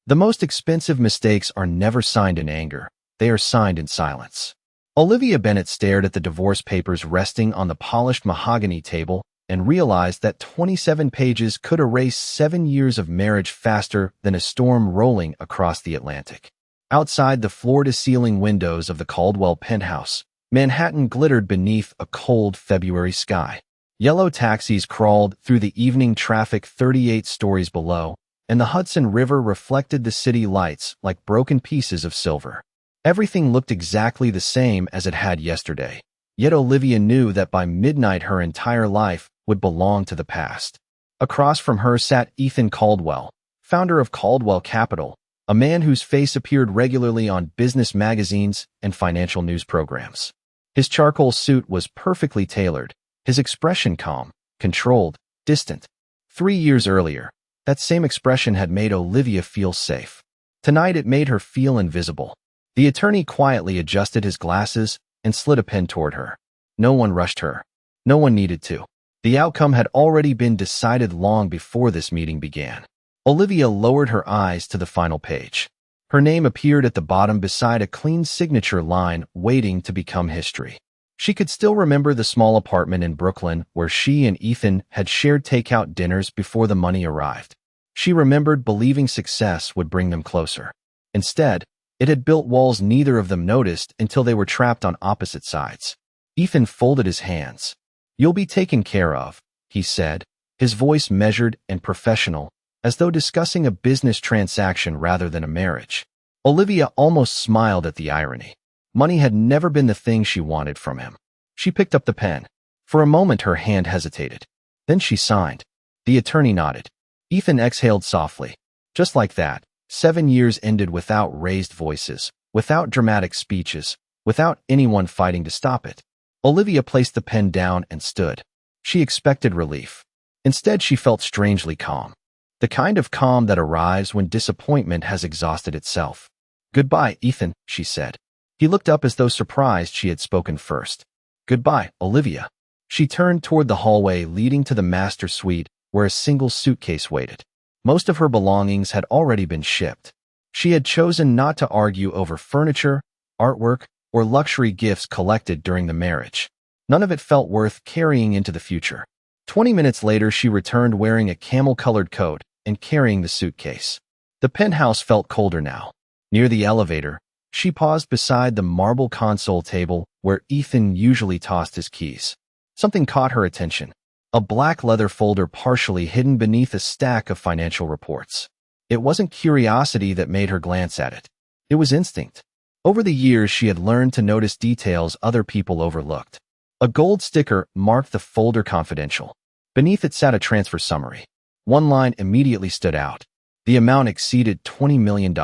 The most expensive mistakes are never signed in anger. They are signed in silence. Olivia Bennet stared at the divorce papers resting on the polished mahogany table and realized that 27 pages could erase 7 years of marriage faster than a storm rolling across the Atlantic. Outside the floor-to-ceiling windows of the Caldwell penthouse, Manhattan glittered beneath a cold February sky. Yellow taxis crawled through the evening traffic 38 stories below, and the Hudson River reflected the city lights like broken pieces of silver. Everything looked exactly the same as it had yesterday, yet Olivia knew that by midnight her entire life would belong to the past. Across from her sat Ethan Caldwell, founder of Caldwell Capital, a man whose face appeared regularly on business magazines and financial news programs. His charcoal suit was perfectly tailored, his expression calm, controlled, distant. 3 years earlier, that same expression had made Olivia feel safe. Tonight it made her feel invisible. The attorney quietly adjusted his glasses and slid a pen toward her. No one rushed her. No one needed to. The outcome had already been decided long before this meeting began. Olivia lowered her eyes to the final page. Her name appeared at the bottom beside a clean signature line waiting to become history. She could still remember the small apartment in Brooklyn where she and Ethan had shared takeout dinners before the money arrived. She remembered believing success would bring them closer. Instead, it had built walls neither of them noticed until they were trapped on opposite sides. Ethan folded his hands. "You'll be taken care of," he said, his voice measured and professional, as though discussing a business transaction rather than a marriage. Olivia almost smiled at the irony. Money had never been the thing she wanted from him. She picked up the pen. For a moment her hand hesitated. Then she signed. The attorney nodded. Ethan exhaled softly. Just like that, 7 years ended without raised voices, without dramatic speeches, without anyone fighting to stop it. Olivia placed the pen down and stood. She expected relief. Instead, she felt strangely calm. The kind of calm that arrives when disappointment has exhausted itself. "Goodbye, Ethan," she said. He looked up as though surprised she had spoken first. "Goodbye, Olivia." She turned toward the hallway leading to the master suite where a single suitcase waited. Most of her belongings had already been shipped. She had chosen not to argue over furniture, artwork, or luxury gifts collected during the marriage. None of it felt worth carrying into the future. 20 minutes later, she returned wearing a camel-colored coat and carrying the suitcase. The penthouse felt colder now. Near the elevator, she paused beside the marble console table where Ethan usually tossed his keys. Something caught her attention. A black leather folder partially hidden beneath a stack of financial reports. It wasn't curiosity that made her glance at it. It was instinct. Over the years, she had learned to notice details other people overlooked. A gold sticker marked the folder confidential. Beneath it sat a transfer summary. One line immediately stood out. The amount exceeded $20 million.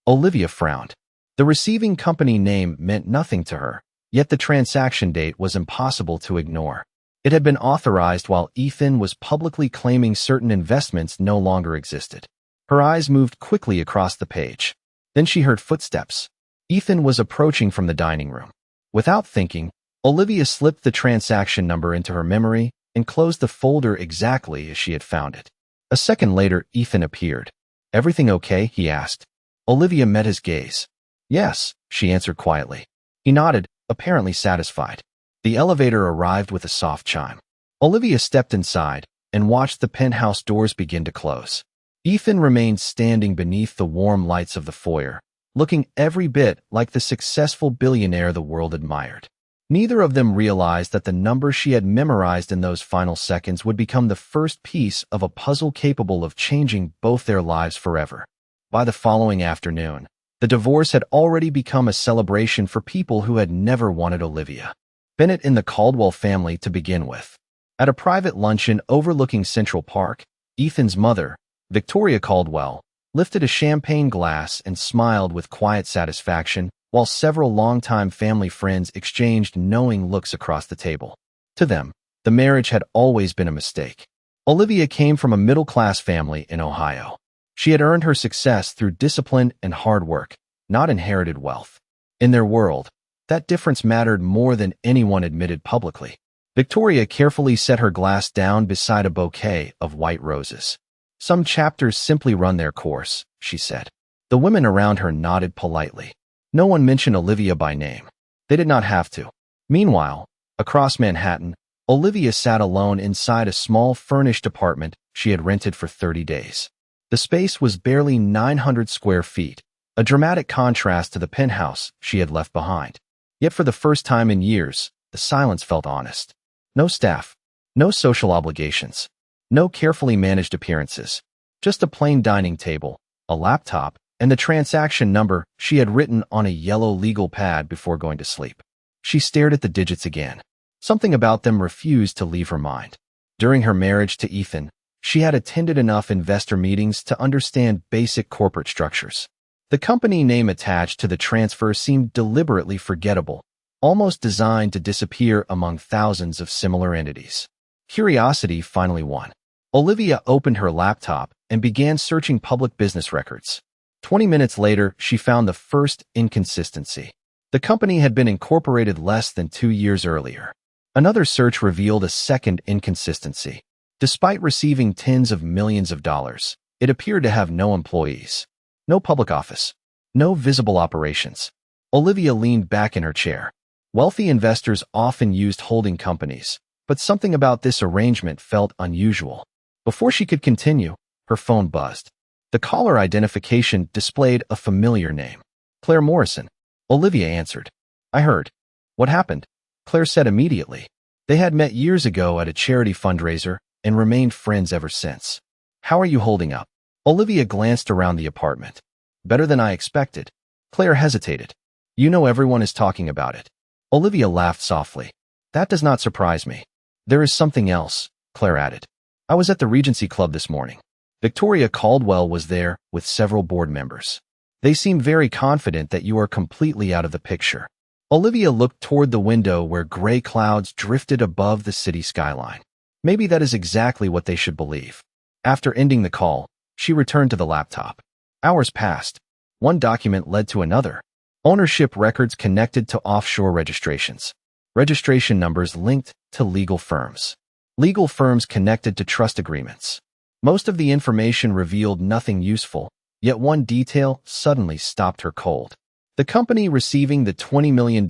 Olivia frowned. The receiving company name meant nothing to her, yet the transaction date was impossible to ignore. It had been authorized while Ethan was publicly claiming certain investments no longer existed. Her eyes moved quickly across the page. Then she heard footsteps. Ethan was approaching from the dining room. Without thinking, Olivia slipped the transaction number into her memory and closed the folder exactly as she had found it. A second later, Ethan appeared. "Everything okay?" he asked. Olivia met his gaze. "Yes," she answered quietly. He nodded, apparently satisfied. The elevator arrived with a soft chime. Olivia stepped inside and watched the penthouse doors begin to close. Ethan remained standing beneath the warm lights of the foyer, looking every bit like the successful billionaire the world admired. Neither of them realized that the number she had memorized in those final seconds would become the first piece of a puzzle capable of changing both their lives forever. By the following afternoon, the divorce had already become a celebration for people who had never wanted Olivia Bennet in the Caldwell family to begin with. At a private luncheon overlooking Central Park, Ethan's mother, Victoria Caldwell, lifted a champagne glass and smiled with quiet satisfaction, while several longtime family friends exchanged knowing looks across the table. To them, the marriage had always been a mistake. Olivia came from a middle-class family in Ohio. She had earned her success through discipline and hard work, not inherited wealth. In their world, that difference mattered more than anyone admitted publicly. Victoria carefully set her glass down beside a bouquet of white roses. "Some chapters simply run their course," she said. The women around her nodded politely. No one mentioned Olivia by name. They did not have to. Meanwhile, across Manhattan, Olivia sat alone inside a small furnished apartment she had rented for 30 days. The space was barely 900 square feet, a dramatic contrast to the penthouse she had left behind. Yet for the first time in years, the silence felt honest. No staff, no social obligations, no carefully managed appearances, just a plain dining table, a laptop, and the transaction number she had written on a yellow legal pad before going to sleep. She stared at the digits again. Something about them refused to leave her mind. During her marriage to Ethan, she had attended enough investor meetings to understand basic corporate structures. The company name attached to the transfer seemed deliberately forgettable, almost designed to disappear among thousands of similar entities. Curiosity finally won. Olivia opened her laptop and began searching public business records. 20 minutes later, she found the first inconsistency. The company had been incorporated less than 2 years earlier. Another search revealed a second inconsistency. Despite receiving tens of millions of dollars, it appeared to have no employees, no public office, no visible operations. Olivia leaned back in her chair. Wealthy investors often used holding companies, but something about this arrangement felt unusual. Before she could continue, her phone buzzed. The caller identification displayed a familiar name. Claire Morrison. Olivia answered. I heard. What happened? Claire said immediately. They had met years ago at a charity fundraiser and remained friends ever since. How are you holding up? Olivia glanced around the apartment. Better than I expected. Claire hesitated. You know everyone is talking about it. Olivia laughed softly. That does not surprise me. There is something else, Claire added. I was at the Regency Club this morning. Victoria Caldwell was there with several board members. They seemed very confident that you are completely out of the picture. Olivia looked toward the window where gray clouds drifted above the city skyline. Maybe that is exactly what they should believe. After ending the call, she returned to the laptop. Hours passed. One document led to another. Ownership records connected to offshore registrations. Registration numbers linked to legal firms. Legal firms connected to trust agreements. Most of the information revealed nothing useful, yet one detail suddenly stopped her cold. The company receiving the $20 million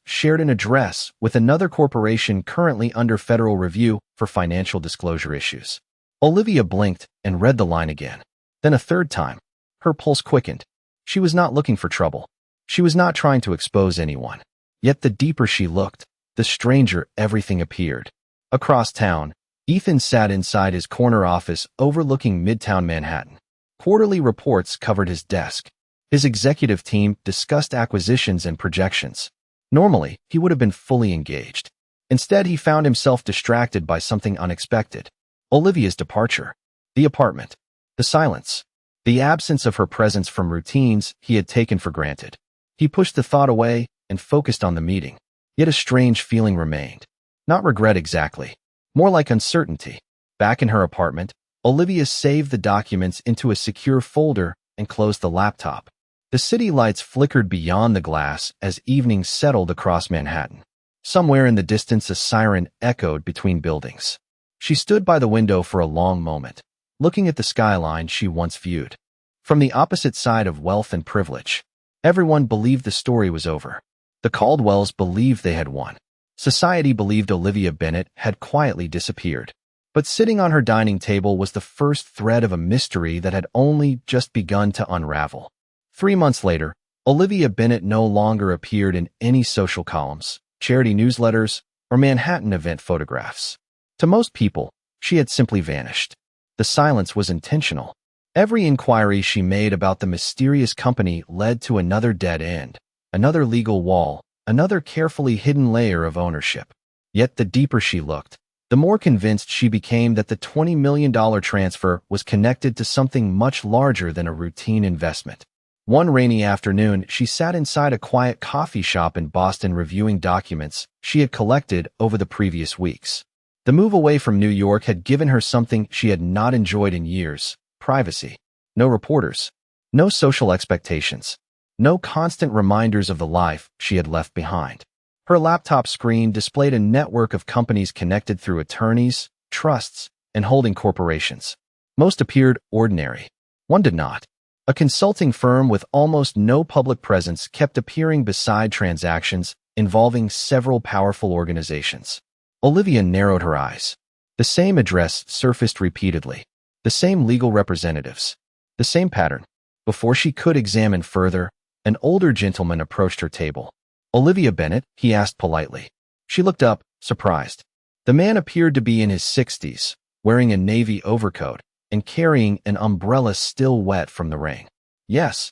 shared an address with another corporation currently under federal review for financial disclosure issues. Olivia blinked and read the line again. Then a third time. Her pulse quickened. She was not looking for trouble. She was not trying to expose anyone. Yet the deeper she looked, the stranger everything appeared. Across town, Ethan sat inside his corner office overlooking Midtown Manhattan. Quarterly reports covered his desk. His executive team discussed acquisitions and projections. Normally, he would have been fully engaged. Instead, he found himself distracted by something unexpected. Olivia's departure. The apartment. The silence. The absence of her presence from routines he had taken for granted. He pushed the thought away and focused on the meeting. Yet a strange feeling remained. Not regret exactly. More like uncertainty. Back in her apartment, Olivia saved the documents into a secure folder and closed the laptop. The city lights flickered beyond the glass as evening settled across Manhattan. Somewhere in the distance, a siren echoed between buildings. She stood by the window for a long moment, looking at the skyline she once viewed. From the opposite side of wealth and privilege, everyone believed the story was over. The Caldwells believed they had won. Society believed Olivia Bennet had quietly disappeared. But sitting on her dining table was the first thread of a mystery that had only just begun to unravel. 3 months later, Olivia Bennet no longer appeared in any social columns, charity newsletters, or Manhattan event photographs. To most people, she had simply vanished. The silence was intentional. Every inquiry she made about the mysterious company led to another dead end, another legal wall, another carefully hidden layer of ownership. Yet the deeper she looked, the more convinced she became that the $20 million transfer was connected to something much larger than a routine investment. One rainy afternoon, she sat inside a quiet coffee shop in Boston reviewing documents she had collected over the previous weeks. The move away from New York had given her something she had not enjoyed in years: privacy. No reporters. No social expectations. No constant reminders of the life she had left behind. Her laptop screen displayed a network of companies connected through attorneys, trusts, and holding corporations. Most appeared ordinary. One did not. A consulting firm with almost no public presence kept appearing beside transactions involving several powerful organizations. Olivia narrowed her eyes. The same address surfaced repeatedly. The same legal representatives. The same pattern. Before she could examine further, an older gentleman approached her table. "Olivia Bennett?" he asked politely. She looked up, surprised. The man appeared to be in his 60s, wearing a navy overcoat and carrying an umbrella still wet from the rain. "Yes."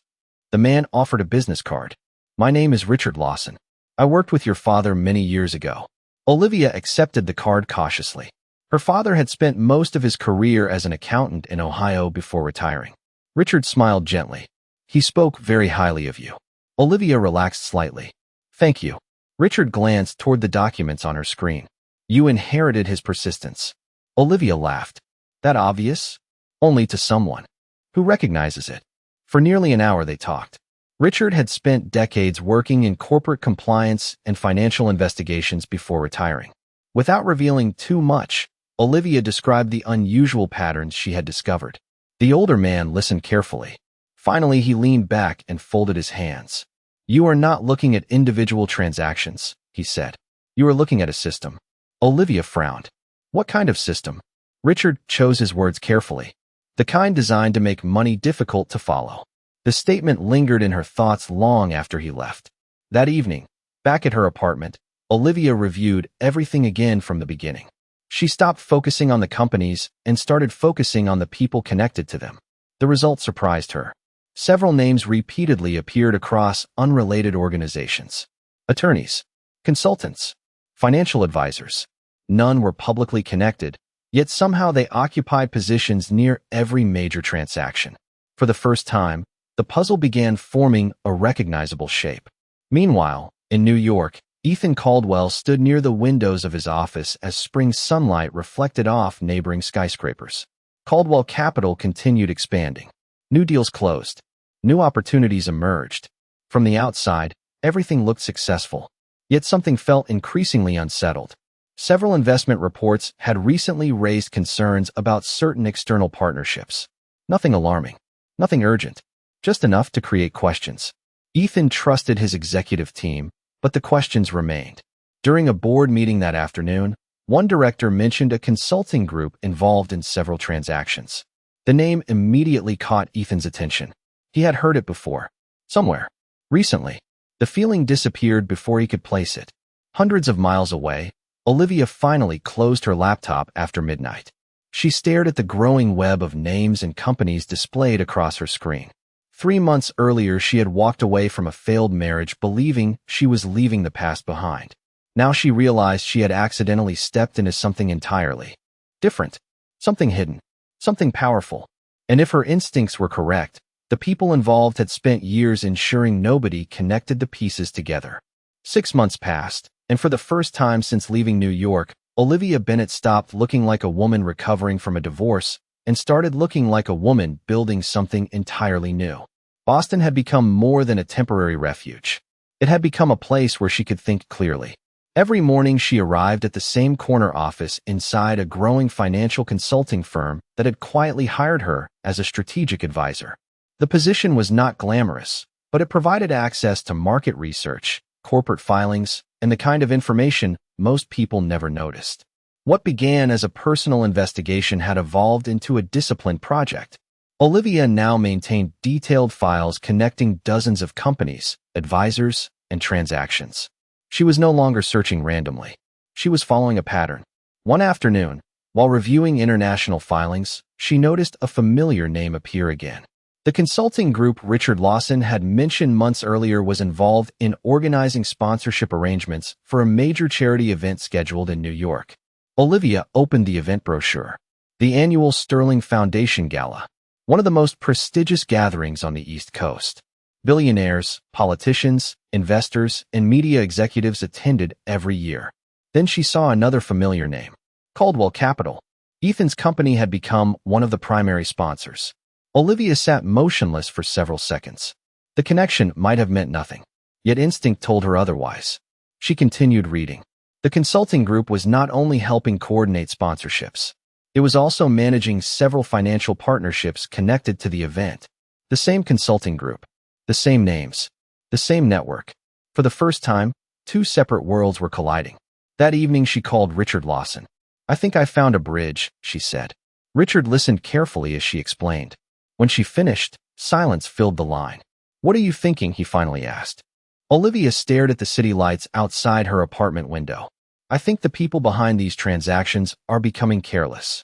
The man offered a business card. "My name is Richard Lawson. I worked with your father many years ago." Olivia accepted the card cautiously. Her father had spent most of his career as an accountant in Ohio before retiring. Richard smiled gently. "He spoke very highly of you." Olivia relaxed slightly. "Thank you." Richard glanced toward the documents on her screen. "You inherited his persistence." Olivia laughed. "That obvious?" "Only to someone who recognizes it." For nearly an hour they talked. Richard had spent decades working in corporate compliance and financial investigations before retiring. Without revealing too much, Olivia described the unusual patterns she had discovered. The older man listened carefully. Finally, he leaned back and folded his hands. "You are not looking at individual transactions," he said. "You are looking at a system." Olivia frowned. "What kind of system?" Richard chose his words carefully. "The kind designed to make money difficult to follow." The statement lingered in her thoughts long after he left. That evening, back at her apartment, Olivia reviewed everything again from the beginning. She stopped focusing on the companies and started focusing on the people connected to them. The result surprised her. Several names repeatedly appeared across unrelated organizations. Attorneys, consultants, financial advisors. None were publicly connected, yet somehow they occupied positions near every major transaction. For the first time, the puzzle began forming a recognizable shape. Meanwhile, in New York, Ethan Caldwell stood near the windows of his office as spring sunlight reflected off neighboring skyscrapers. Caldwell Capital continued expanding. New deals closed. New opportunities emerged. From the outside, everything looked successful. Yet something felt increasingly unsettled. Several investment reports had recently raised concerns about certain external partnerships. Nothing alarming. Nothing urgent. Just enough to create questions. Ethan trusted his executive team, but the questions remained. During a board meeting that afternoon, one director mentioned a consulting group involved in several transactions. The name immediately caught Ethan's attention. He had heard it before. Somewhere. Recently. The feeling disappeared before he could place it. Hundreds of miles away, Olivia finally closed her laptop after midnight. She stared at the growing web of names and companies displayed across her screen. 3 months earlier, she had walked away from a failed marriage believing she was leaving the past behind. Now she realized she had accidentally stepped into something entirely different, something hidden, something powerful. And if her instincts were correct, the people involved had spent years ensuring nobody connected the pieces together. 6 months passed, and for the first time since leaving New York, Olivia Bennett stopped looking like a woman recovering from a divorce and started looking like a woman building something entirely new. Boston had become more than a temporary refuge. It had become a place where she could think clearly. Every morning she arrived at the same corner office inside a growing financial consulting firm that had quietly hired her as a strategic advisor. The position was not glamorous, but it provided access to market research, corporate filings, and the kind of information most people never noticed. What began as a personal investigation had evolved into a disciplined project. Olivia now maintained detailed files connecting dozens of companies, advisors, and transactions. She was no longer searching randomly. She was following a pattern. One afternoon, while reviewing international filings, she noticed a familiar name appear again. The consulting group Richard Lawson had mentioned months earlier was involved in organizing sponsorship arrangements for a major charity event scheduled in New York. Olivia opened the event brochure. The annual Sterling Foundation Gala, one of the most prestigious gatherings on the East Coast. Billionaires, politicians, investors, and media executives attended every year. Then she saw another familiar name, Caldwell Capital. Ethan's company had become one of the primary sponsors. Olivia sat motionless for several seconds. The connection might have meant nothing, yet instinct told her otherwise. She continued reading. The consulting group was not only helping coordinate sponsorships, it was also managing several financial partnerships connected to the event. The same consulting group. The same names. The same network. For the first time, two separate worlds were colliding. That evening she called Richard Lawson. "I think I found a bridge," she said. Richard listened carefully as she explained. When she finished, silence filled the line. "What are you thinking?" he finally asked. Olivia stared at the city lights outside her apartment window. "I think the people behind these transactions are becoming careless."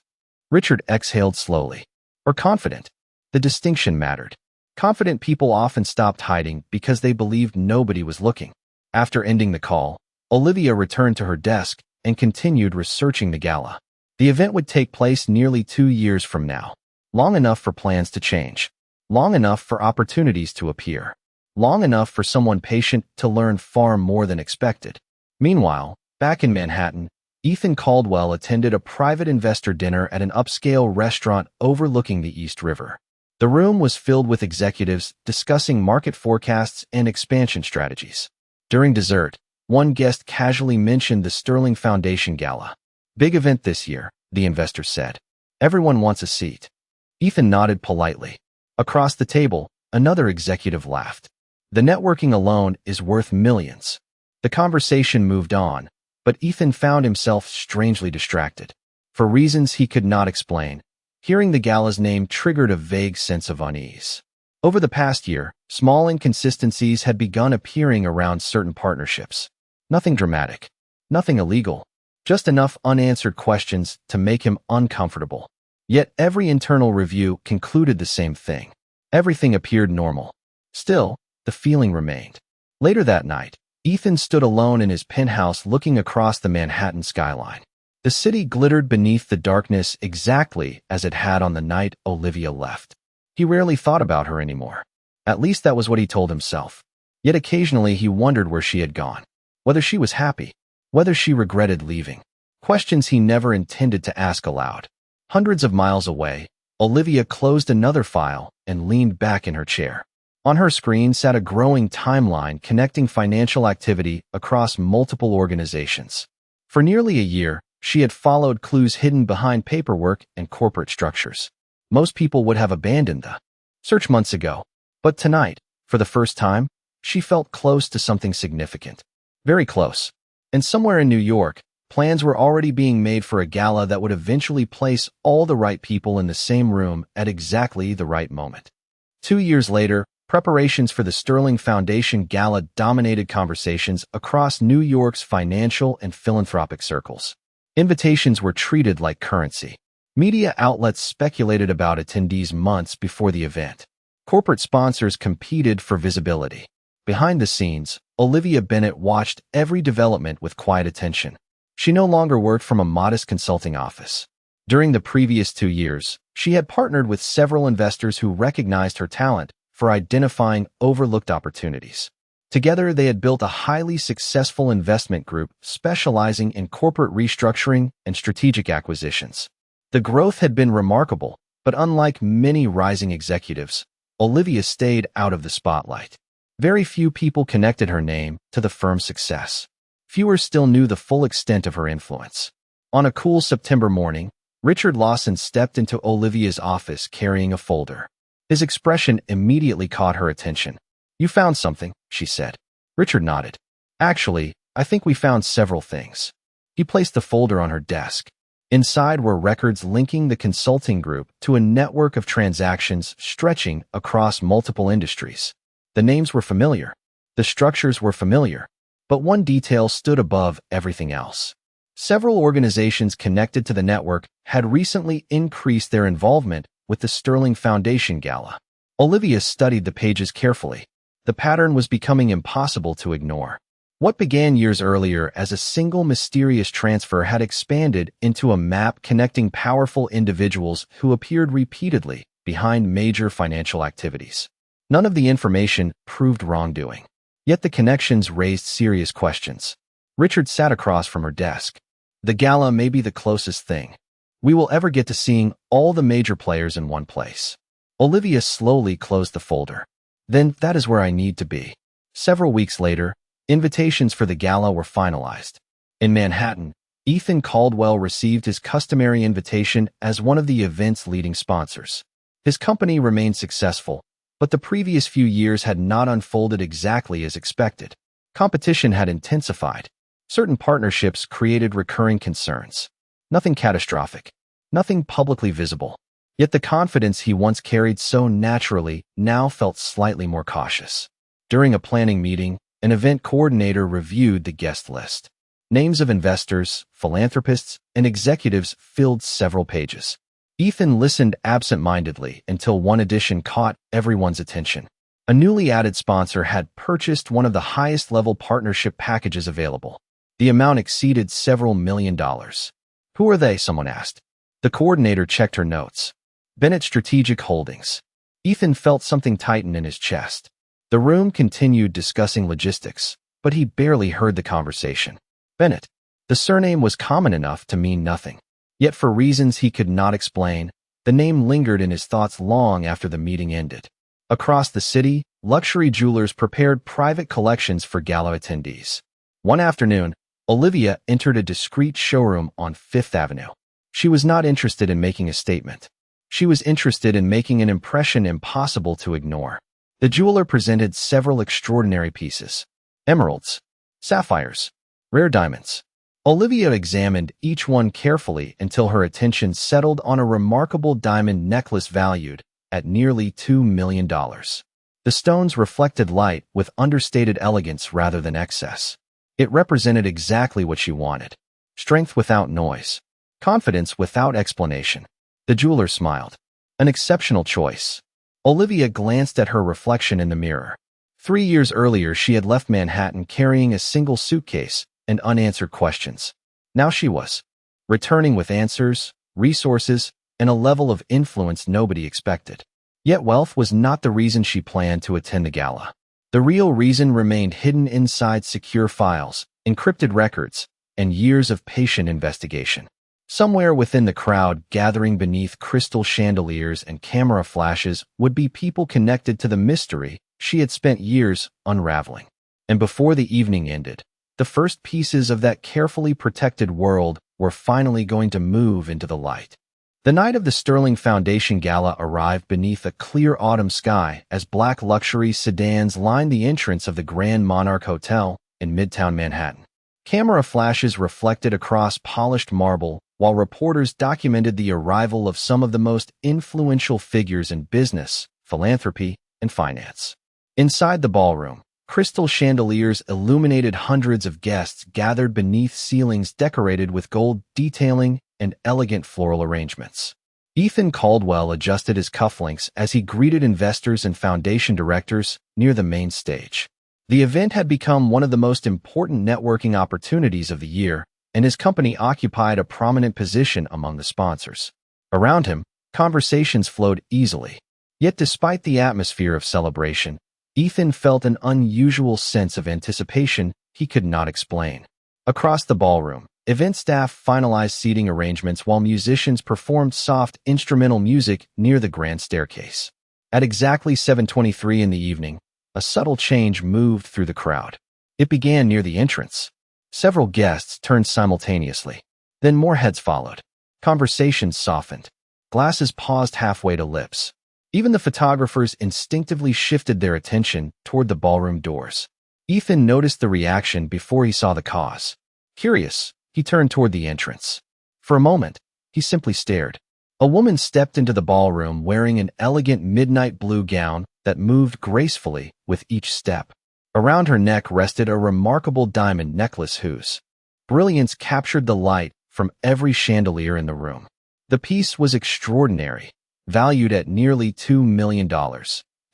Richard exhaled slowly. Or confident. The distinction mattered. Confident people often stopped hiding because they believed nobody was looking. After ending the call, Olivia returned to her desk and continued researching the gala. The event would take place nearly 2 years from now. Long enough for plans to change. Long enough for opportunities to appear. Long enough for someone patient to learn far more than expected. Meanwhile, back in Manhattan, Ethan Caldwell attended a private investor dinner at an upscale restaurant overlooking the East River. The room was filled with executives discussing market forecasts and expansion strategies. During dessert, one guest casually mentioned the Sterling Foundation Gala. "Big event this year," the investor said. "Everyone wants a seat." Ethan nodded politely. Across the table, another executive laughed. "The networking alone is worth millions." The conversation moved on, but Ethan found himself strangely distracted. For reasons he could not explain, hearing the gala's name triggered a vague sense of unease. Over the past year, small inconsistencies had begun appearing around certain partnerships. Nothing dramatic, nothing illegal, just enough unanswered questions to make him uncomfortable. Yet every internal review concluded the same thing. Everything appeared normal. Still, the feeling remained. Later that night, Ethan stood alone in his penthouse looking across the Manhattan skyline. The city glittered beneath the darkness exactly as it had on the night Olivia left. He rarely thought about her anymore. At least that was what he told himself. Yet occasionally he wondered where she had gone. Whether she was happy. Whether she regretted leaving. Questions he never intended to ask aloud. Hundreds of miles away, Olivia closed another file and leaned back in her chair. On her screen sat a growing timeline connecting financial activity across multiple organizations. For nearly a year, she had followed clues hidden behind paperwork and corporate structures. Most people would have abandoned the search months ago. But tonight, for the first time, she felt close to something significant. Very close. And somewhere in New York, plans were already being made for a gala that would eventually place all the right people in the same room at exactly the right moment. 2 years later, preparations for the Sterling Foundation Gala dominated conversations across New York's financial and philanthropic circles. Invitations were treated like currency. Media outlets speculated about attendees months before the event. Corporate sponsors competed for visibility. Behind the scenes, Olivia Bennett watched every development with quiet attention. She no longer worked from a modest consulting office. During the previous 2 years, she had partnered with several investors who recognized her talent for identifying overlooked opportunities. Together, they had built a highly successful investment group specializing in corporate restructuring and strategic acquisitions. The growth had been remarkable, but unlike many rising executives, Olivia stayed out of the spotlight. Very few people connected her name to the firm's success. Fewer still knew the full extent of her influence. On a cool September morning, Richard Lawson stepped into Olivia's office carrying a folder. His expression immediately caught her attention. "You found something," she said. Richard nodded. "Actually, I think we found several things." He placed the folder on her desk. Inside were records linking the consulting group to a network of transactions stretching across multiple industries. The names were familiar. The structures were familiar. But one detail stood above everything else. Several organizations connected to the network had recently increased their involvement with the Sterling Foundation Gala. Olivia studied the pages carefully. The pattern was becoming impossible to ignore. What began years earlier as a single mysterious transfer had expanded into a map connecting powerful individuals who appeared repeatedly behind major financial activities. None of the information proved wrongdoing. Yet the connections raised serious questions. Richard sat across from her desk. "The gala may be the closest thing we will ever get to seeing all the major players in one place." Olivia slowly closed the folder. "Then that is where I need to be." Several weeks later, invitations for the gala were finalized. In Manhattan, Ethan Caldwell received his customary invitation as one of the event's leading sponsors. His company remained successful, But the previous few years had not unfolded exactly as expected. Competition had intensified. Certain partnerships created recurring concerns. Nothing catastrophic. Nothing publicly visible. Yet the confidence he once carried so naturally now felt slightly more cautious. During a planning meeting, an event coordinator reviewed the guest list. Names of investors, philanthropists, and executives filled several pages. Ethan listened absent-mindedly until one addition caught everyone's attention. A newly added sponsor had purchased one of the highest-level partnership packages available. The amount exceeded several $1,000,000. "Who are they?" someone asked. The coordinator checked her notes. Bennett Strategic Holdings. Ethan felt something tighten in his chest. The room continued discussing logistics, but he barely heard the conversation. Bennett. The surname was common enough to mean nothing. Yet for reasons he could not explain, the name lingered in his thoughts long after the meeting ended. Across the city, luxury jewelers prepared private collections for gala attendees. One afternoon, Olivia entered a discreet showroom on Fifth Avenue. She was not interested in making a statement. She was interested in making an impression impossible to ignore. The jeweler presented several extraordinary pieces: emeralds, sapphires, rare diamonds. Olivia examined each one carefully until her attention settled on a remarkable diamond necklace valued at nearly $2 million. The stones reflected light with understated elegance rather than excess. It represented exactly what she wanted: strength without noise, confidence without explanation. The jeweler smiled. An exceptional choice. Olivia glanced at her reflection in the mirror. 3 years earlier, she had left Manhattan carrying a single suitcase and unanswered questions. Now she was returning with answers, resources, and a level of influence nobody expected. Yet wealth was not the reason she planned to attend the gala. The real reason remained hidden inside secure files, encrypted records, and years of patient investigation. Somewhere within the crowd gathering beneath crystal chandeliers and camera flashes would be people connected to the mystery she had spent years unraveling. And before the evening ended, the first pieces of that carefully protected world were finally going to move into the light. The night of the Sterling Foundation Gala arrived beneath a clear autumn sky as black luxury sedans lined the entrance of the Grand Monarch Hotel in Midtown Manhattan. Camera flashes reflected across polished marble, while reporters documented the arrival of some of the most influential figures in business, philanthropy, and finance. Inside the ballroom, crystal chandeliers illuminated hundreds of guests gathered beneath ceilings decorated with gold detailing and elegant floral arrangements. Ethan Caldwell adjusted his cufflinks as he greeted investors and foundation directors near the main stage. The event had become one of the most important networking opportunities of the year, and his company occupied a prominent position among the sponsors. Around him, conversations flowed easily. Yet despite the atmosphere of celebration, Ethan felt an unusual sense of anticipation he could not explain. Across the ballroom, event staff finalized seating arrangements while musicians performed soft instrumental music near the grand staircase. At exactly 7:23 in the evening, a subtle change moved through the crowd. It began near the entrance. Several guests turned simultaneously. Then more heads followed. Conversations softened. Glasses paused halfway to lips. Even the photographers instinctively shifted their attention toward the ballroom doors. Ethan noticed the reaction before he saw the cause. Curious, he turned toward the entrance. For a moment, he simply stared. A woman stepped into the ballroom wearing an elegant midnight blue gown that moved gracefully with each step. Around her neck rested a remarkable diamond necklace whose brilliance captured the light from every chandelier in the room. The piece was extraordinary, valued at nearly $2 million.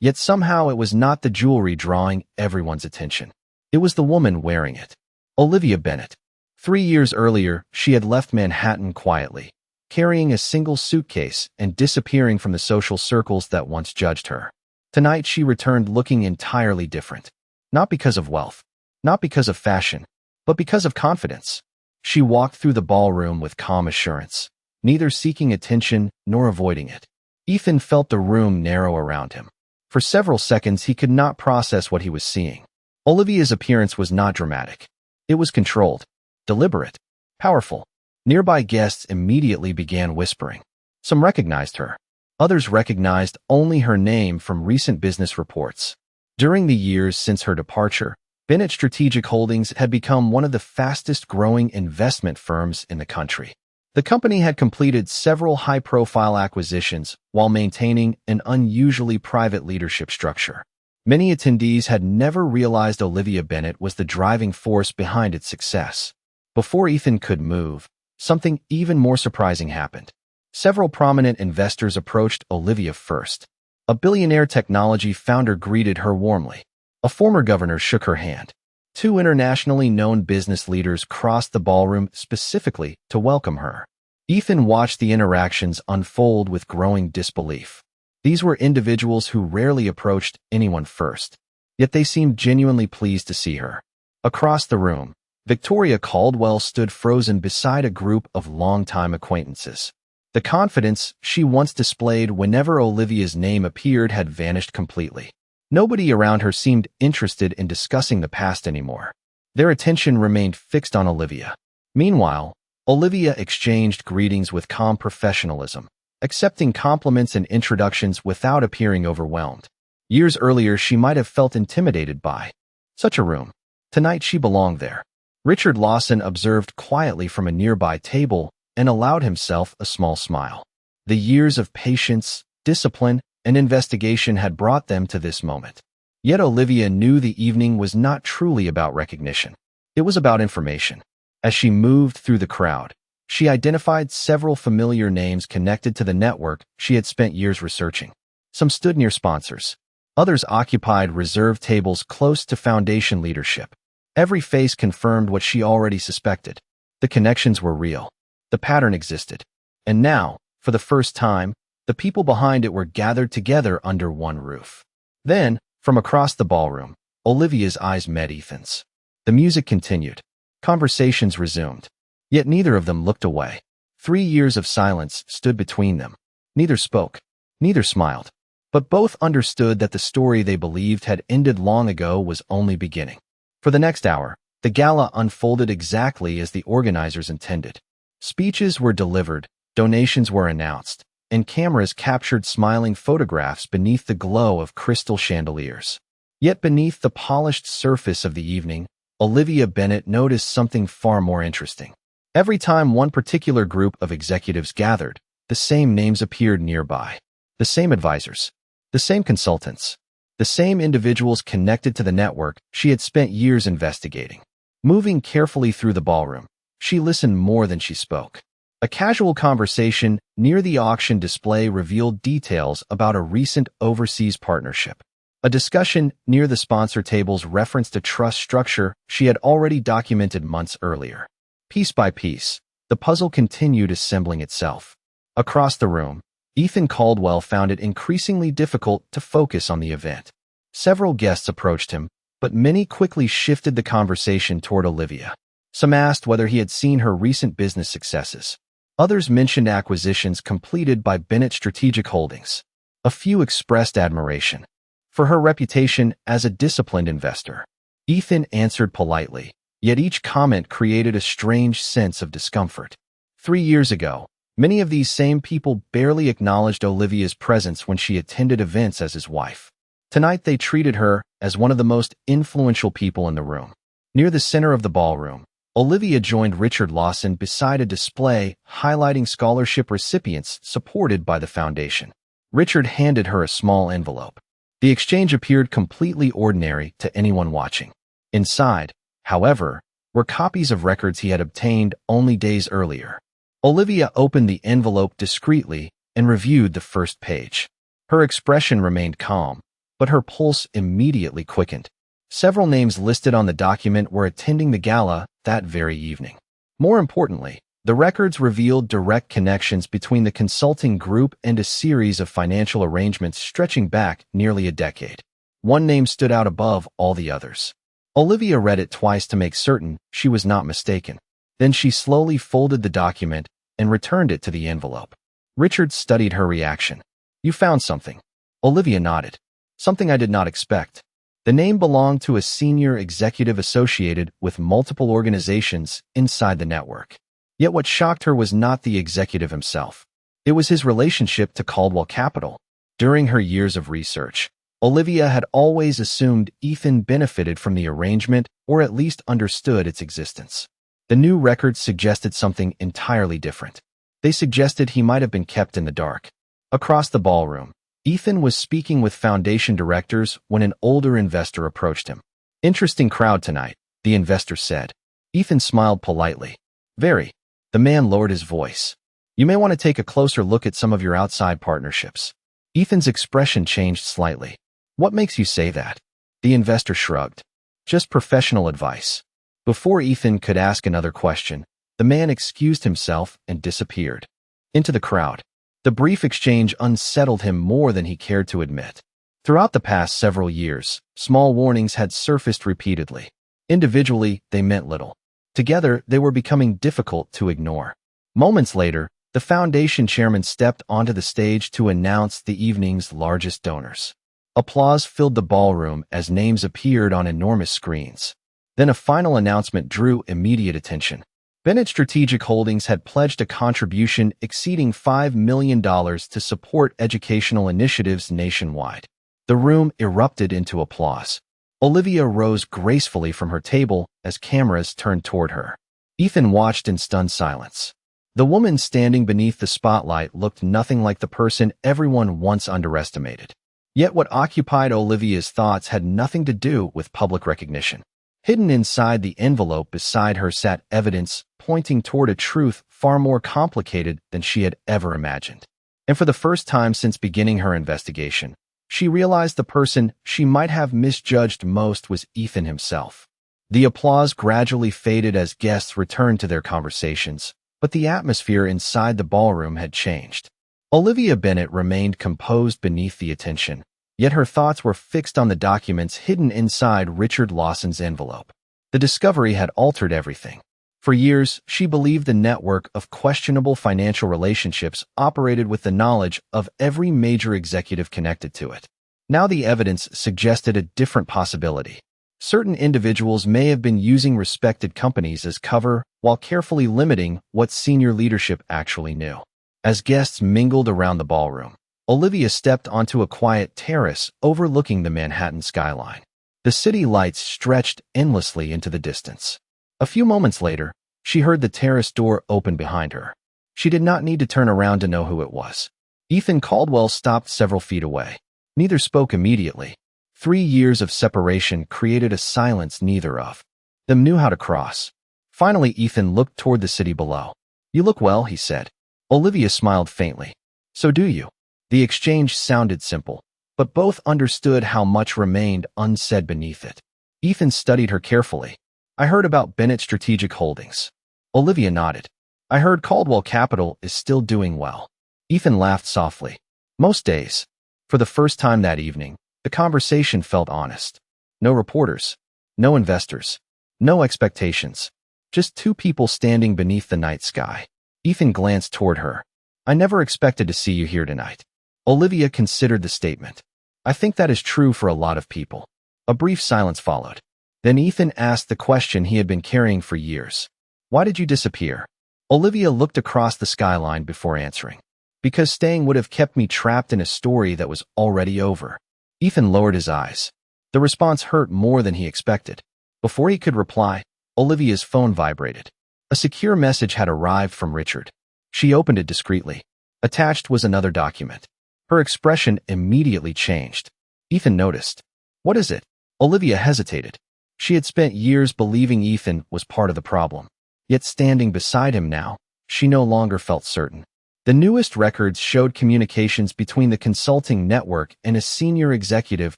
Yet somehow it was not the jewelry drawing everyone's attention. It was the woman wearing it. Olivia Bennett. 3 years earlier, she had left Manhattan quietly, carrying a single suitcase and disappearing from the social circles that once judged her. Tonight she returned looking entirely different. Not because of wealth, not because of fashion, but because of confidence. She walked through the ballroom with calm assurance, neither seeking attention nor avoiding it. Ethan felt the room narrow around him. For several seconds he could not process what he was seeing. Olivia's appearance was not dramatic. It was controlled, deliberate, powerful. Nearby guests immediately began whispering. Some recognized her. Others recognized only her name from recent business reports. During the years since her departure, Bennett Strategic Holdings had become one of the fastest-growing investment firms in the country. The company had completed several high-profile acquisitions while maintaining an unusually private leadership structure. Many attendees had never realized Olivia Bennett was the driving force behind its success. Before Ethan could move, something even more surprising happened. Several prominent investors approached Olivia first. A billionaire technology founder greeted her warmly. A former governor shook her hand. Two internationally known business leaders crossed the ballroom specifically to welcome her. Ethan watched the interactions unfold with growing disbelief. These were individuals who rarely approached anyone first, yet they seemed genuinely pleased to see her. Across the room, Victoria Caldwell stood frozen beside a group of longtime acquaintances. The confidence she once displayed whenever Olivia's name appeared had vanished completely. Nobody around her seemed interested in discussing the past anymore. Their attention remained fixed on Olivia. Meanwhile, Olivia exchanged greetings with calm professionalism, accepting compliments and introductions without appearing overwhelmed. Years earlier, she might have felt intimidated by such a room. Tonight, she belonged there. Richard Lawson observed quietly from a nearby table and allowed himself a small smile. The years of patience, discipline, and investigation had brought them to this moment. Yet Olivia knew the evening was not truly about recognition. It was about information. As she moved through the crowd, she identified several familiar names connected to the network she had spent years researching. Some stood near sponsors. Others occupied reserved tables close to foundation leadership. Every face confirmed what she already suspected. The connections were real. The pattern existed. And now, for the first time, the people behind it were gathered together under one roof. Then, from across the ballroom, Olivia's eyes met Ethan's. The music continued. Conversations resumed. Yet neither of them looked away. 3 years of silence stood between them. Neither spoke. Neither smiled. But both understood that the story they believed had ended long ago was only beginning. For the next hour, the gala unfolded exactly as the organizers intended. Speeches were delivered, donations were announced, and cameras captured smiling photographs beneath the glow of crystal chandeliers. Yet beneath the polished surface of the evening, Olivia Bennett noticed something far more interesting. Every time one particular group of executives gathered, the same names appeared nearby. The same advisors. The same consultants. The same individuals connected to the network she had spent years investigating. Moving carefully through the ballroom, she listened more than she spoke. A casual conversation near the auction display revealed details about a recent overseas partnership. A discussion near the sponsor tables referenced a trust structure she had already documented months earlier. Piece by piece, the puzzle continued assembling itself. Across the room, Ethan Caldwell found it increasingly difficult to focus on the event. Several guests approached him, but many quickly shifted the conversation toward Olivia. Some asked whether he had seen her recent business successes. Others mentioned acquisitions completed by Bennett Strategic Holdings. A few expressed admiration for her reputation as a disciplined investor. Ethan answered politely, yet each comment created a strange sense of discomfort. 3 years ago, many of these same people barely acknowledged Olivia's presence when she attended events as his wife. Tonight they treated her as one of the most influential people in the room. Near the center of the ballroom, Olivia joined Richard Lawson beside a display highlighting scholarship recipients supported by the foundation. Richard handed her a small envelope. The exchange appeared completely ordinary to anyone watching. Inside, however, were copies of records he had obtained only days earlier. Olivia opened the envelope discreetly and reviewed the first page. Her expression remained calm, but her pulse immediately quickened. Several names listed on the document were attending the gala that very evening. More importantly, the records revealed direct connections between the consulting group and a series of financial arrangements stretching back nearly a decade. One name stood out above all the others. Olivia read it twice to make certain she was not mistaken. Then she slowly folded the document and returned it to the envelope. Richard studied her reaction. "You found something." Olivia nodded. "Something I did not expect." The name belonged to a senior executive associated with multiple organizations inside the network. Yet what shocked her was not the executive himself. It was his relationship to Caldwell Capital. During her years of research, Olivia had always assumed Ethan benefited from the arrangement or at least understood its existence. The new records suggested something entirely different. They suggested he might have been kept in the dark. Across the ballroom, Ethan was speaking with foundation directors when an older investor approached him. "Interesting crowd tonight," the investor said. Ethan smiled politely. "Very." The man lowered his voice. "You may want to take a closer look at some of your outside partnerships." Ethan's expression changed slightly. "What makes you say that?" The investor shrugged. "Just professional advice." Before Ethan could ask another question, the man excused himself and disappeared into the crowd. The brief exchange unsettled him more than he cared to admit. Throughout the past several years, small warnings had surfaced repeatedly. Individually, they meant little. Together, they were becoming difficult to ignore. Moments later, the foundation chairman stepped onto the stage to announce the evening's largest donors. Applause filled the ballroom as names appeared on enormous screens. Then a final announcement drew immediate attention. Bennett Strategic Holdings had pledged a contribution exceeding $5 million to support educational initiatives nationwide. The room erupted into applause. Olivia rose gracefully from her table as cameras turned toward her. Ethan watched in stunned silence. The woman standing beneath the spotlight looked nothing like the person everyone once underestimated. Yet what occupied Olivia's thoughts had nothing to do with public recognition. Hidden inside the envelope beside her sat evidence pointing toward a truth far more complicated than she had ever imagined. And for the first time since beginning her investigation, she realized the person she might have misjudged most was Ethan himself. The applause gradually faded as guests returned to their conversations, but the atmosphere inside the ballroom had changed. Olivia Bennett remained composed beneath the attention, yet her thoughts were fixed on the documents hidden inside Richard Lawson's envelope. The discovery had altered everything. For years, she believed the network of questionable financial relationships operated with the knowledge of every major executive connected to it. Now the evidence suggested a different possibility. Certain individuals may have been using respected companies as cover while carefully limiting what senior leadership actually knew. As guests mingled around the ballroom, Olivia stepped onto a quiet terrace overlooking the Manhattan skyline. The city lights stretched endlessly into the distance. A few moments later, she heard the terrace door open behind her. She did not need to turn around to know who it was. Ethan Caldwell stopped several feet away. Neither spoke immediately. 3 years of separation created a silence neither of them knew how to cross. Finally, Ethan looked toward the city below. "You look well," he said. Olivia smiled faintly. "So do you." The exchange sounded simple, but both understood how much remained unsaid beneath it. Ethan studied her carefully. "I heard about Bennett Strategic Holdings." Olivia nodded. "I heard Caldwell Capital is still doing well." Ethan laughed softly. "Most days." For the first time that evening, the conversation felt honest. No reporters, no investors, no expectations. Just two people standing beneath the night sky. Ethan glanced toward her. "I never expected to see you here tonight." Olivia considered the statement. "I think that is true for a lot of people." A brief silence followed. Then Ethan asked the question he had been carrying for years. "Why did you disappear?" Olivia looked across the skyline before answering. "Because staying would have kept me trapped in a story that was already over." Ethan lowered his eyes. The response hurt more than he expected. Before he could reply, Olivia's phone vibrated. A secure message had arrived from Richard. She opened it discreetly. Attached was another document. Her expression immediately changed. Ethan noticed. "What is it?" Olivia hesitated. She had spent years believing Ethan was part of the problem. Yet standing beside him now, she no longer felt certain. The newest records showed communications between the consulting network and a senior executive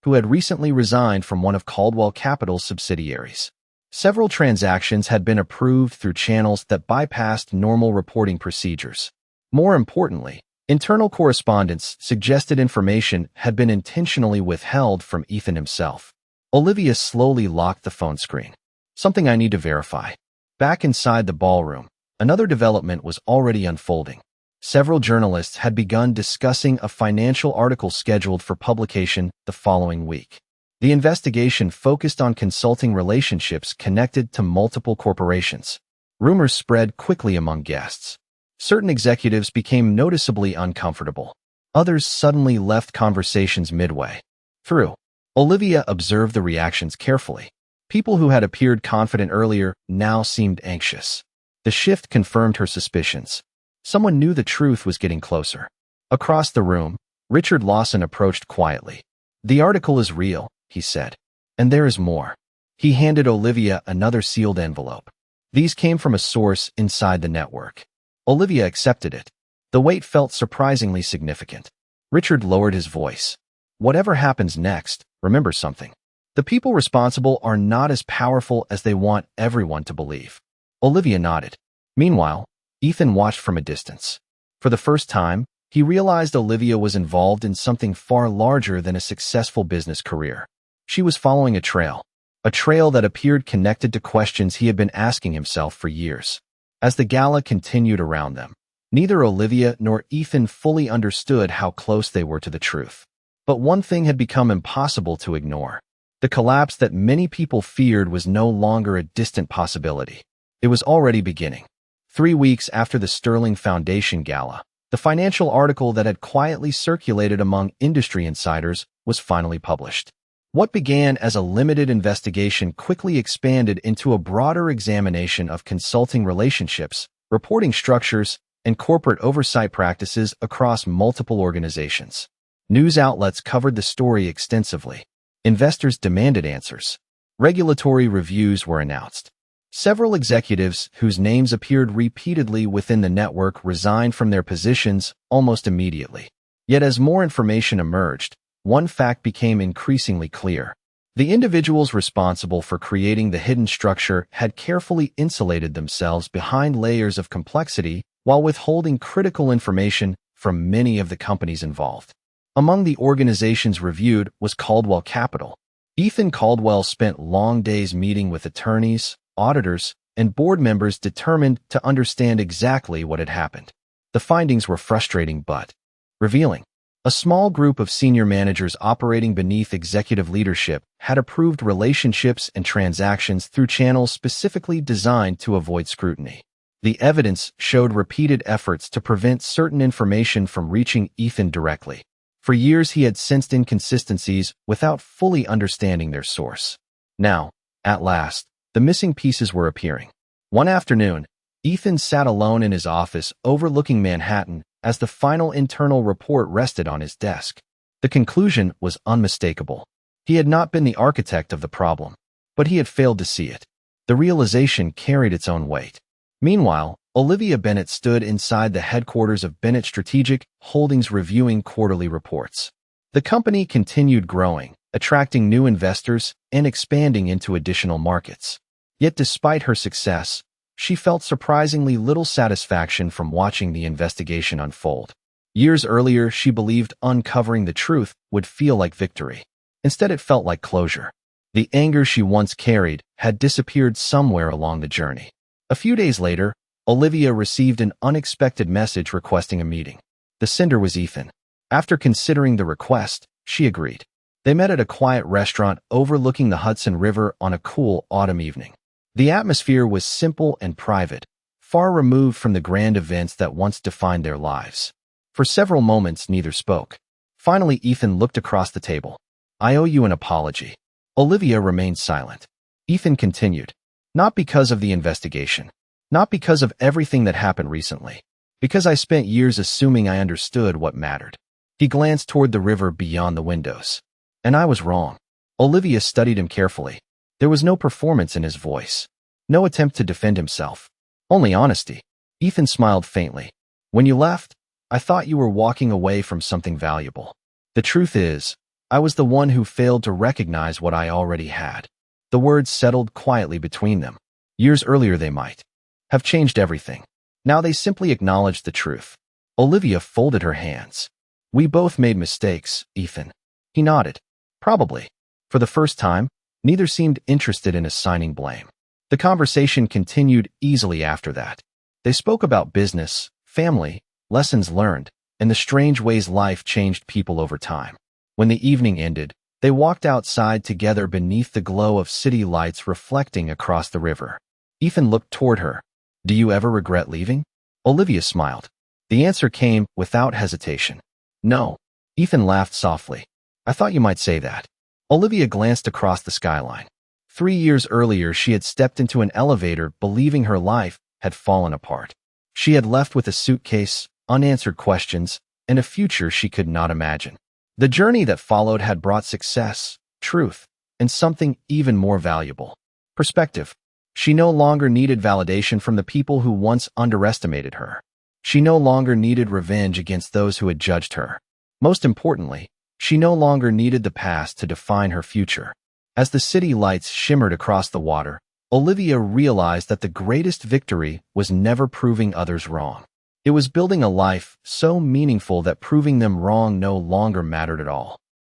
who had recently resigned from one of Caldwell Capital's subsidiaries. Several transactions had been approved through channels that bypassed normal reporting procedures. More importantly, internal correspondence suggested information had been intentionally withheld from Ethan himself. Olivia slowly locked the phone screen. "Something I need to verify." Back inside the ballroom, another development was already unfolding. Several journalists had begun discussing a financial article scheduled for publication the following week. The investigation focused on consulting relationships connected to multiple corporations. Rumors spread quickly among guests. Certain executives became noticeably uncomfortable. Others suddenly left conversations midway. Through. Olivia observed the reactions carefully. People who had appeared confident earlier now seemed anxious. The shift confirmed her suspicions. Someone knew the truth was getting closer. Across the room, Richard Lawson approached quietly. "The article is real," he said. "And there is more." He handed Olivia another sealed envelope. These came from a source inside the network. Olivia accepted it. The weight felt surprisingly significant. Richard lowered his voice. "Whatever happens next, remember something. The people responsible are not as powerful as they want everyone to believe." Olivia nodded. Meanwhile, Ethan watched from a distance. For the first time, he realized Olivia was involved in something far larger than a successful business career. She was following a trail that appeared connected to questions he had been asking himself for years. As the gala continued around them, neither Olivia nor Ethan fully understood how close they were to the truth. But one thing had become impossible to ignore. The collapse that many people feared was no longer a distant possibility. It was already beginning. 3 weeks after the Sterling Foundation Gala, the financial article that had quietly circulated among industry insiders was finally published. What began as a limited investigation quickly expanded into a broader examination of consulting relationships, reporting structures, and corporate oversight practices across multiple organizations. News outlets covered the story extensively. Investors demanded answers. Regulatory reviews were announced. Several executives whose names appeared repeatedly within the network resigned from their positions almost immediately. Yet as more information emerged, one fact became increasingly clear. The individuals responsible for creating the hidden structure had carefully insulated themselves behind layers of complexity while withholding critical information from many of the companies involved. Among the organizations reviewed was Caldwell Capital. Ethan Caldwell spent long days meeting with attorneys, auditors, and board members determined to understand exactly what had happened. The findings were frustrating but revealing. A small group of senior managers operating beneath executive leadership had approved relationships and transactions through channels specifically designed to avoid scrutiny. The evidence showed repeated efforts to prevent certain information from reaching Ethan directly. For years, he had sensed inconsistencies without fully understanding their source. Now, at last, the missing pieces were appearing. One afternoon, Ethan sat alone in his office overlooking Manhattan as the final internal report rested on his desk. The conclusion was unmistakable. He had not been the architect of the problem, but he had failed to see it. The realization carried its own weight. Meanwhile, Olivia Bennett stood inside the headquarters of Bennett Strategic Holdings reviewing quarterly reports. The company continued growing, attracting new investors and expanding into additional markets. Yet despite her success, she felt surprisingly little satisfaction from watching the investigation unfold. Years earlier, she believed uncovering the truth would feel like victory. Instead, it felt like closure. The anger she once carried had disappeared somewhere along the journey. A few days later, Olivia received an unexpected message requesting a meeting. The sender was Ethan. After considering the request, she agreed. They met at a quiet restaurant overlooking the Hudson River on a cool autumn evening. The atmosphere was simple and private, far removed from the grand events that once defined their lives. For several moments, neither spoke. Finally, Ethan looked across the table. "I owe you an apology." Olivia remained silent. Ethan continued. "Not because of the investigation. Not because of everything that happened recently. Because I spent years assuming I understood what mattered." He glanced toward the river beyond the windows. "And I was wrong." Olivia studied him carefully. There was no performance in his voice. No attempt to defend himself. Only honesty. Ethan smiled faintly. "When you left, I thought you were walking away from something valuable. The truth is, I was the one who failed to recognize what I already had." The words settled quietly between them. Years earlier they might have changed everything. Now they simply acknowledged the truth. Olivia folded her hands. "We both made mistakes, Ethan." He nodded. "Probably." For the first time, neither seemed interested in assigning blame. The conversation continued easily after that. They spoke about business, family, lessons learned, and the strange ways life changed people over time. When the evening ended, they walked outside together beneath the glow of city lights reflecting across the river. Ethan looked toward her. "Do you ever regret leaving?" Olivia smiled. The answer came without hesitation. No. Ethan laughed softly. I thought you might say that. Olivia glanced across the skyline. 3 years earlier, she had stepped into an elevator believing her life had fallen apart. She had left with a suitcase, unanswered questions, and a future she could not imagine. The journey that followed had brought success, truth, and something even more valuable: perspective. She no longer needed validation from the people who once underestimated her. She no longer needed revenge against those who had judged her. Most importantly, she no longer needed the past to define her future. As the city lights shimmered across the water, Olivia realized that the greatest victory was never proving others wrong. It was building a life so meaningful that proving them wrong no longer mattered at all.